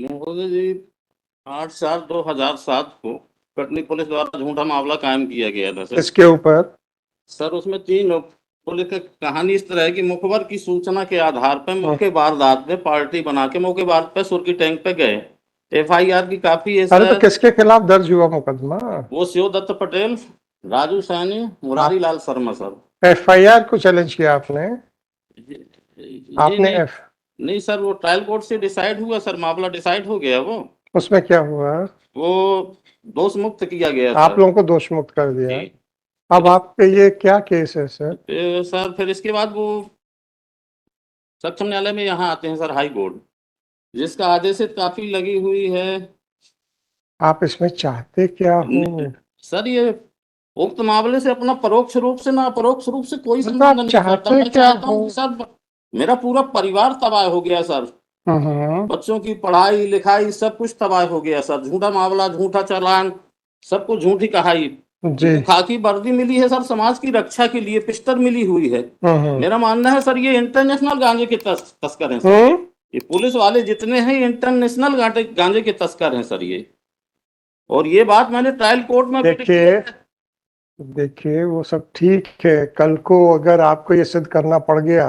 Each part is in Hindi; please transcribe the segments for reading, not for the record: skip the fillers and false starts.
महोदय जी, 8/4/2007 को कटनी पुलिस द्वारा झूठा मामला कायम किया गया था सर। इसके ऊपर सर उसमें तीन पुलिस की कहानी इस तरह है कि मुखबर की सूचना के आधार पर मौके वारदात पे पार्टी बना के मौके वारदात पे सुर्खी टैंक पे गए। एफआईआर की काफी है अरे तो सर। किसके खिलाफ दर्ज हुआ मुकदमा? वो शिव दत्त पटेल, राजू सैनी, मुरारी लाल शर्मा सर। एफआईआर को चैलेंज किया आपने? जी आपने नहीं। एफ नहीं सर, वो ट्रायल कोर्ट से डिसाइड हुआ सर, मामला डिसाइड हो गया वो। उसमें क्या हुआ? वो दोष मुक्त किया गया आप सर। लोगों को दोष मुक्त कर दिया? जी। अब आपके ये क्या केस है सर? सर फिर इसके बाद वो सक्षम न्यायालय में यहाँ आते हैं सर, हाई कोर्ट, जिसका आदेशित काफी लगी हुई है। आप इसमें चाहते क्या हो? सर ये उक्त मामले से अपना परोक्ष रूप से ना अपरोक्ष रूप से कोई मतलब संबंध आप नहीं करता। चाहते मैं क्या चाहता हो? हूँ कि सर मेरा पूरा परिवार तबाह हो गया सर। हम्म। बच्चों की पढ़ाई लिखाई सब कुछ तबाह हो गया सर। झूठा मामला, झूठा चालान, सब कुछ झूठी कहाई। जी। उनको खाकी वर्दी मिली है सर, समाज की रक्षा के लिए पिस्टल मिली हुई है। हम्म। मेरा मानना है सर, ये इंटरनेशनल गांजे के तस्कर हैं सर। हम्म। ये पुलिस वाले जितने हैं इंटरनेशनल गांजे के तस्कर हैं सर ये। और ये बात मैंने ट्रायल कोर्ट में भी लिखी देखिए, है। देखिए वो सब ठीक है। कल को अगर आपको ये सिद्ध करना पड़ गया,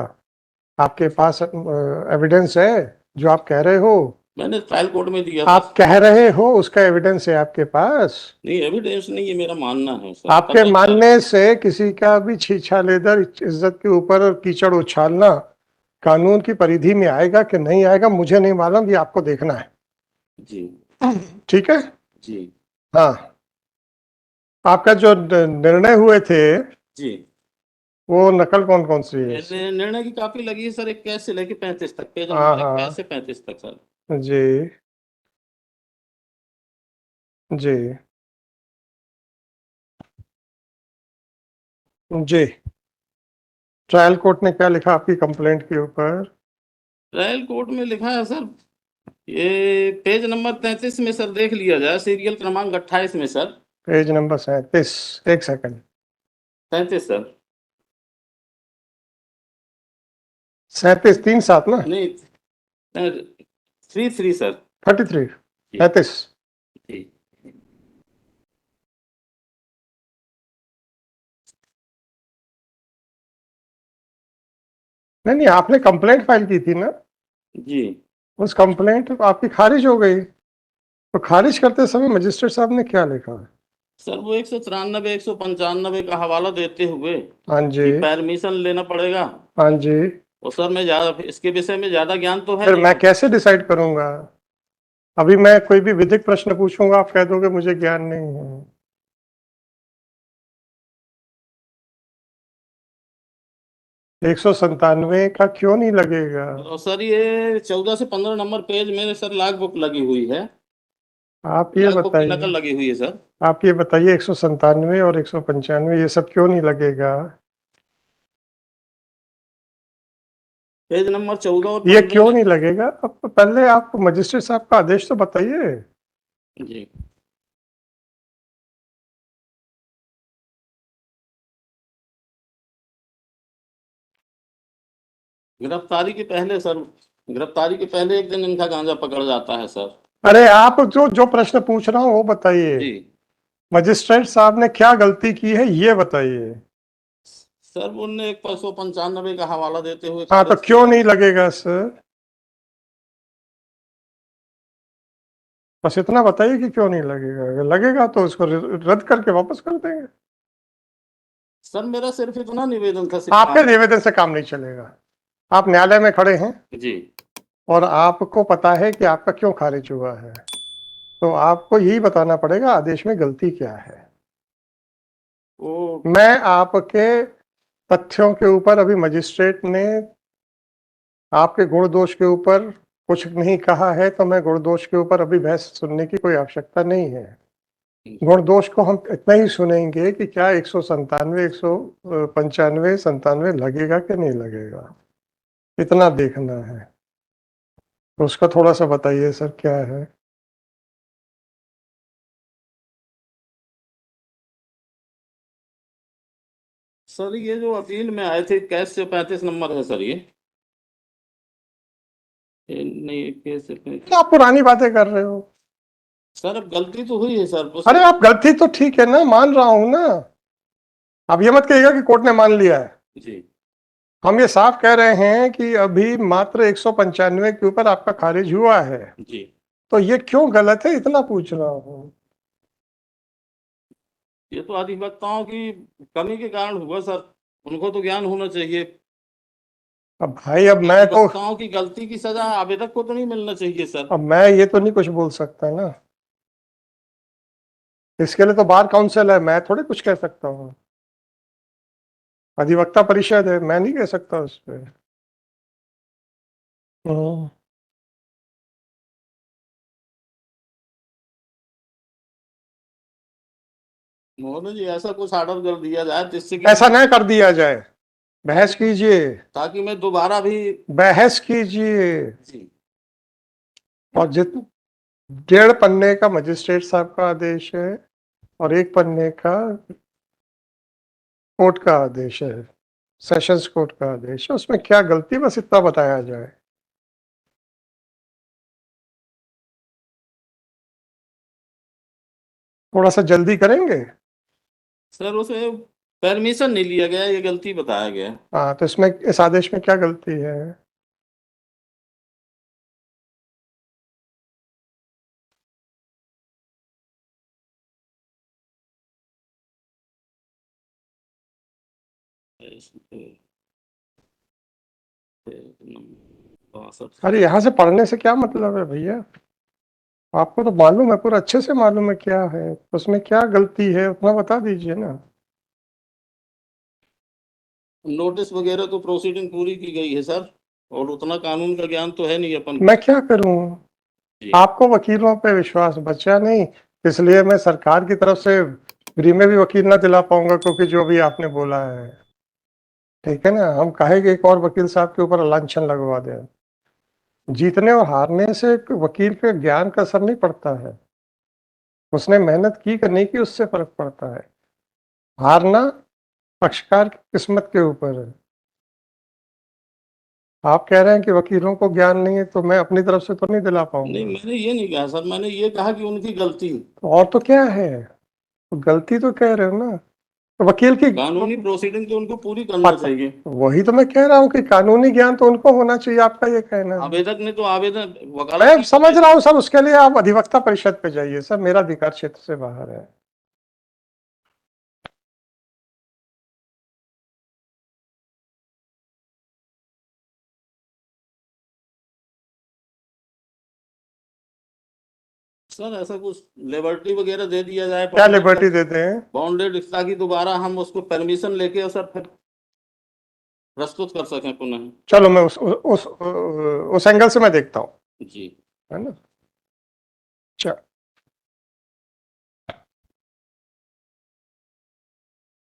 आपके पास एविडेंस है जो आप कह रहे हो? मैंने ट्रायल कोर्ट में दिया था। आप कह रहे हो उसका एविडेंस है आपके पास? नहीं, एविडेंस नहीं, ये मेरा मानना है सर, आपके पता चला। मानने से किसी का भी छीछा लेकर इज्जत के ऊपर कीचड़ उछालना कानून की परिधि में आएगा कि नहीं आएगा मुझे नहीं मालूम, ये आपको देखना है। जी। ठीक है। जी। हाँ, आपका जो निर्णय हुए थे जी। वो नकल कौन कौन सी है? निर्णय की काफी लगी है सर, 21 से लेके 35 तक, पेज हाँ नंबर 21 हाँ। से 35 तक सर। जी। जी। जी। ट्रायल कोर्ट ने क्या लिखा आपकी कंप्लेंट के ऊपर? ट्रायल कोर्ट में लिखा है सर, ये पेज नंबर 33 में सर, देख लिया जाए, सीरियल क्रमांक 28 में सर। Page number 37। एक सेकंड। 33 सर। 37 3 7 ना? नहीं, 33 सर। 33। जी। 35। जी। नहीं नहीं, आपने कंप्लेंट फाइल की थी ना? जी। उस कंप्लेंट आपकी खारिज हो गई, तो खारिज करते समय मजिस्ट्रेट साहब ने क्या लिखा? सर वो 193 195 का हवाला देते हुए हाँ जी। कि परमिशन लेना पड़ेगा। हाँ जी। और सर मैं ज्यादा इसके विषय में ज्यादा ज्ञान तो है फिर नहीं मैं मुझे। कैसे डिसाइड करूंगा? अभी मैं कोई भी विधिक प्रश्न पूछूंगा आप कह दोगे मुझे ज्ञान नहीं है। 197 का क्यों नहीं लगेगा? और सर ये 14 से 15 नंबर पेज में सर लॉग बुक लगी हुई है। आप ये लॉग बुक की बताइए, नकल लगी हुई है सर। आप ये बताइए 197 और 195 ये सब क्यों नहीं लगेगा? पेज नंबर 14 और ये 15 क्यों में। नहीं लगेगा? अब तो पहले आप मजिस्ट्रेट साहब का आदेश तो बताइए। जी। गिरफ्तारी के पहले सर, गिरफ्तारी के पहले एक दिन इनका गांजा पकड़ जाता है सर। अरे आप जो जो प्रश्न पूछ रहा हूँ वो बताइए। जी। मजिस्ट्रेट साहब ने क्या गलती की है ये बताइए। सर उनने 195 का हवाला देते हुए हाँ तो खारिज क्यों किया। नहीं लगेगा सर? बस इतना बताइए कि क्यों नहीं लगेगा। अगर लगेगा तो उसको रद्द करके वापस कर देंगे। सर मेरा सिर्फ इतना निवेदन था, सिर्फ आपके निवेदन से काम नहीं चलेगा। आप न्यायालय में खड़े हैं जी। और आपको पता है कि आपका क्यों खारिज हुआ है, तो आपको यही बताना पड़ेगा आदेश में गलती क्या है। वो मैं आपके तथ्यों के ऊपर, अभी मजिस्ट्रेट ने आपके गुण दोष के ऊपर कुछ नहीं कहा है, तो मैं गुण दोष के ऊपर अभी बहस सुनने की कोई आवश्यकता नहीं है। गुण दोष को हम इतना ही सुनेंगे कि क्या 197 195 97 लगेगा कि नहीं लगेगा, इतना देखना है। तो उसका थोड़ा सा बताइए सर क्या है। सर ये जो अपील में आए थे, 21 से 35 नंबर है सर ये। नहीं कैसे तो आप पुरानी बातें कर रहे हो। सर, अब गलती तो हुई है सर। अरे आप गलती तो ठीक है ना, मान रहा हूं ना। अब ये मत कहिएगा कि कोर्ट ने मान लिया है। जी हम ये साफ कह रहे हैं कि अभी मात्र 195 के ऊपर आपका खारिज हुआ है। जी। तो ये क्यों गलत है, इतना पूछ रहा हूं। ये तो अधिवक्ताओं की कमी के कारण हुआ सर। उनको तो ज्ञान होना चाहिए। अब भाई अब मैं तो अधिवक्ताओं की गलती की सजा आवेदक को तो नहीं मिलना चाहिए सर। अब मैं ये तो नहीं कुछ बोल सकता ना। इसके लिए तो बार काउंसिल है, मैं थोड़ी कुछ कह सकता हूँ। अधिवक्ता परिषद है, मैं नहीं कह सकता उस पर। हम्म। महोदय जी, ऐसा कुछ ऑर्डर कर दिया जाए जिससे कि ऐसा न कर दिया जाए। बहस कीजिए, ताकि मैं दोबारा भी। बहस कीजिए। जी और जित 1.5 पन्ने का मजिस्ट्रेट साहब का आदेश है और 1 पन्ने का कोर्ट का आदेश है, सेशंस कोर्ट का आदेश है। उसमें क्या गलती, बस इतना बताया जाए। थोड़ा सा जल्दी करेंगे। सर, उसे परमिशन नहीं लिया गया, ये गलती बताया गया। हाँ, तो इसमें इस आदेश में क्या गलती है? अरे यहाँ से पढ़ने से क्या मतलब है भैया? आपको तो मालूम है, पूरा अच्छे से मालूम है क्या है, उसमें क्या गलती है उतना बता दीजिए ना। नोटिस वगैरह तो प्रोसीडिंग पूरी की गई है सर। और उतना कानून का ज्ञान तो है नहीं अपन मैं क्या करूं? जी। आपको वकीलों पे विश्वास बचा नहीं, इसलिए मैं सरकार की तरफ से फ्री में भी वकील ना दिला पाऊंगा, क्योंकि जो भी आपने बोला है। ठीक है ना, हम कहेंगे एक और वकील साहब के ऊपर लांछन लगवा दें। जीतने और हारने से वकील के ज्ञान का असर नहीं पड़ता है, उसने मेहनत की कि नहीं की उससे फर्क पड़ता है। हारना पक्षकार की किस्मत के ऊपर है। आप कह रहे हैं कि वकीलों को ज्ञान नहीं है, तो मैं अपनी तरफ से तो नहीं दिला नहीं, पाऊंगा। मैंने ये नहीं कहा सर, मैंने ये कहा कि उनकी गलती। तो और तो क्या है, तो गलती तो कह रहे हो ना। तो वकील की कानूनी प्रोसीडिंग तो उनको पूरी करना पता, चाहिए। वही तो मैं कह रहा हूँ कि कानूनी ज्ञान तो उनको होना चाहिए, आपका ये कहना है। आवेदक ने तो आवेदन वकालत मैं की समझ रहा हूँ सर, उसके लिए आप अधिवक्ता परिषद पे जाइए सर, मेरा अधिकार क्षेत्र से बाहर है। सर, ऐसा कुछ लिबर्टी वगैरह दे दिया जाए क्या लिबर्टी देते हैं? बाउंडेड, ताकि दोबारा हम उसको परमिशन लेके और सर फिर प्रस्तुत कर सकें पुनः। चलो मैं उस एंगल से मैं देखता हूँ, जी। है ना।